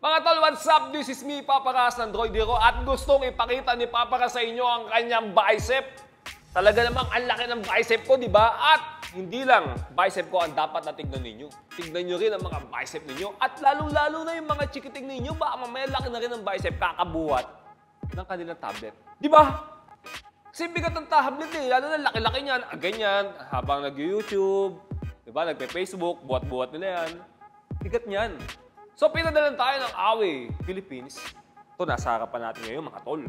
Mga tol, what's up? This is me, Papa Ras ng Droid Hero at gustong ipakita ni Papa Ras sa inyo ang kanyang bicep. Talaga namang ang laki ng bicep ko, di ba? At hindi lang bicep ko ang dapat na tignan ninyo. Tignan nyo rin ang mga bicep ninyo at lalong-lalo na yung mga chikiting ninyo. Baka mamaya laki na rin ang bicep kakabuhat ng kanilang tablet. Di ba? Kasi bigat ng tablet eh. Lalo na laki-laki niyan. Ganyan, habang nag-YouTube, di ba? Nagpe-Facebook, buhat-buhat nila yan. Bigat niyan. So, pinadalan tayo ng Away Philippines. Ito, nasa harapan natin ngayon, mga tol.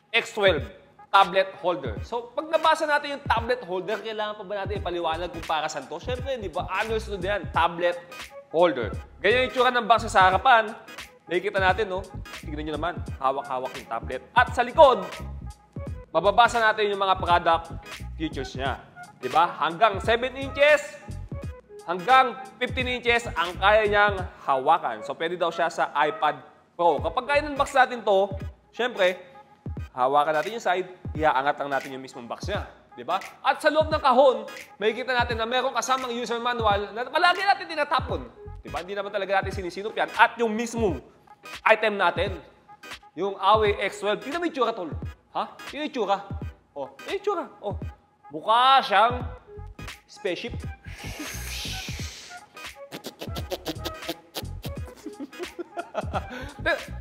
X12 tablet holder. So, pag nabasa natin yung tablet holder, kailangan pa ba natin ipaliwanag kung para saan to? Siyempre, di ba? Ano yung yan? Tablet holder. Ganyan yung tsura ng box sa harapan. Nakikita natin, no? Tignan nyo naman. Hawak-hawak yung tablet. At sa likod, mababasa natin yung mga product features niya. Di ba? Hanggang 7 inches, hanggang 15 inches ang kaya niyang hawakan. So, pwede daw siya sa iPad Pro. Kapag kaya ng box natin to, syempre, hawakan natin yung side, iaangat lang natin yung mismong box niya. Diba? At sa loob ng kahon, makikita natin na meron kasamang user manual na palagi natin tinatapon. Diba? Hindi naman talaga natin sinisinop yan. At yung mismong item natin, yung Away X12. Tingnan mo yung tsura, tol. Ha? Tingnan yung tsura. Oh, yung tsura. Oh. Mukha siyang spaceship.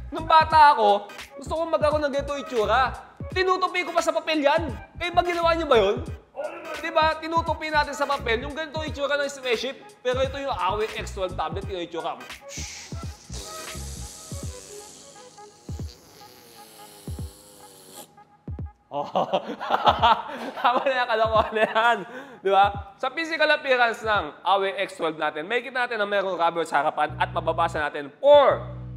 Nung bata ako, gusto kong magkaroon ng ganito itsura. Tinutupi ko pa sa papel yan. Eh, ba ginawa niyo ba yun? Diba? Tinutupi natin sa papel yung ganito itsura ng spaceship. Pero ito yung Away X12 tablet, yung itsura. Oh. Tama na yung kalokohan na yan. Diba? Sa physical appearance ng Away X12 natin, may kita natin na mayroong rubber sa harapan at mababasa natin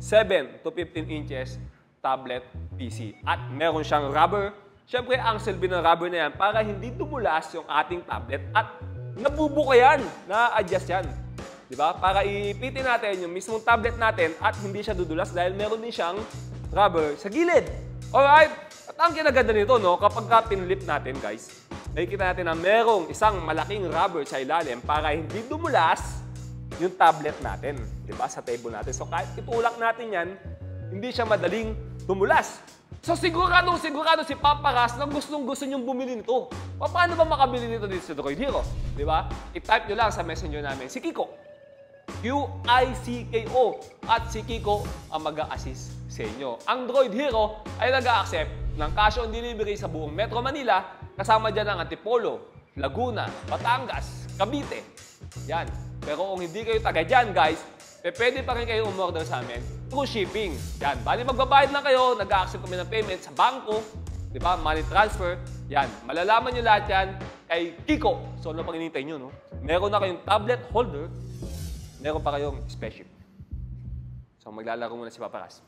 7 to 15 inches tablet PC. At meron siyang rubber. Siyempre, ang silbi ng rubber na yan para hindi dumulas yung ating tablet at nabubuka yan, na-adjust yan. Diba? Para iipitin natin yung mismong tablet natin at hindi siya dudulas dahil meron din siyang rubber sa gilid. Alright? At ang kinaganda nito, no, kapag pinlip natin, guys, nakikita natin na merong isang malaking rubber sa ilalim para hindi dumulas yung tablet natin, di ba, sa table natin. So, kahit itulak natin yan, hindi siya madaling dumulas. So, sigurado si Papa Ras na gustong-gusto niyong bumili nito. Paano ba makabili nito dito sa Droid Hero? Di ba? I-type nyo lang sa messenger namin, si Kiko. Q-I-C-K-O. At si Kiko ang mag-a-assist sa inyo. Ang Droid Hero ay nag-a-accept ng cash on delivery sa buong Metro Manila, kasama dyan ang Antipolo, Laguna, Batangas, Cavite. Yan. Pero kung hindi kayo taga dyan, guys, pwede pa rin kayo umorder sa amin through shipping. Yan. Bali, magbabayad lang kayo, nag-a-accept kami ng payment sa bangko, di ba? Money transfer. Yan. Malalaman nyo lahat yan kay Kiko. So, ano pang inintay nyo, no? Meron na kayong tablet holder, meron pa kayong spaceship. So, maglalaro muna si Papa Ras.